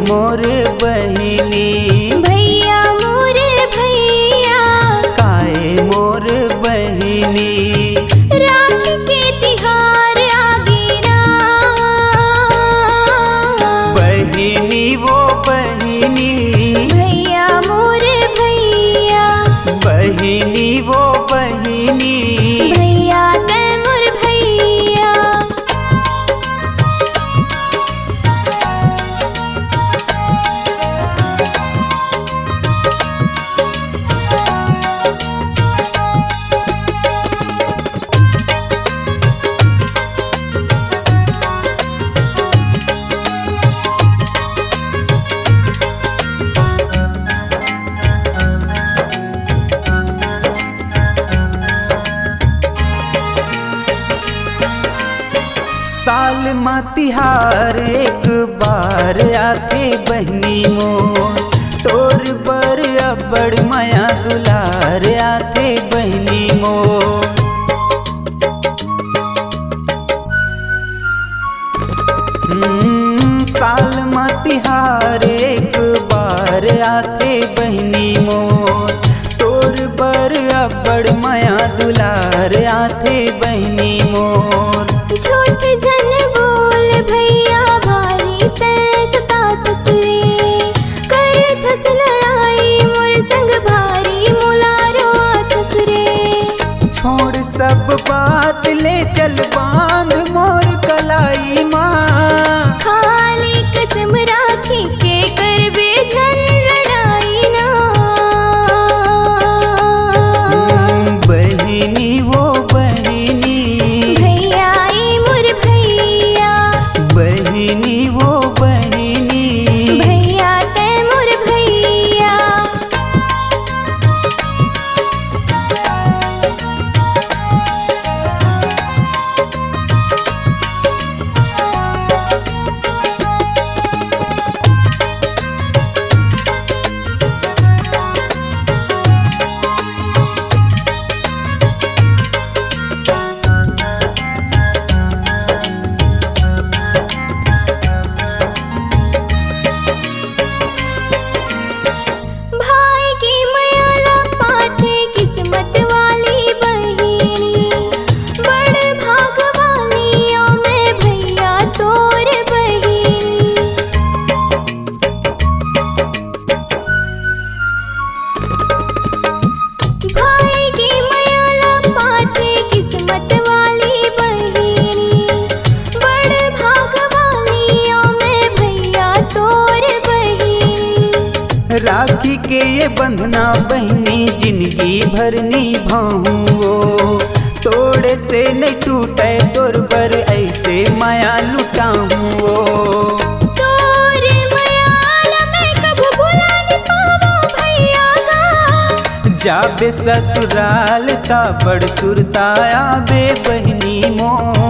मोर बहिनी, भैया मोर भैया काहे मोर बहिनी। राखी के तिहार आगे ना, बहिनी वो बहिनी, भैया मोर भैया बहिनी वो बहिनी। भैया ते मोर भैया। साल में तिहार एक बार आथे बहनी मोर, तोर बर अबड़ माया दुलार आथे बहनी मोर। साल में तिहार एक बार आथे बहनी मोर, तोर बर अबड़ माया दुलार आथे बहनी मोर। झूठ जन बोल भैया भारी ते सतातस रे, कर थस लड़ाई मोर संग भारी मुलारो आतस रे। छोड़ सब बात ले चल बांध मोर कलाई माँ, खाली कसम राखी के कर बेझन लड़ाई ना। बहिनी वो बहिनी, भैया ई मोर भैया, बहिनी वो बहिनी। भैया ते मोर भैया। भाई की मयाला पाटे किस्मत वाली बहिनी, बड़ भाग वालियों में भैया तोर बहिनी। भाई की मयाला पाटे किस्मत वाली बहिनी, बड़ भाग वालियों में भैया तोर बहिनी। राखी के ये बंधना बहनी जिंदगी भर निभाऊं, तोड़े से नहीं टूटे तोर पर ऐसे माया लुटाऊं। तोर मयाला मैं कब भुला नहीं पाऊं भैया का, जाबे ससुराल ता बड़ सुरताया बे बहनी मोर।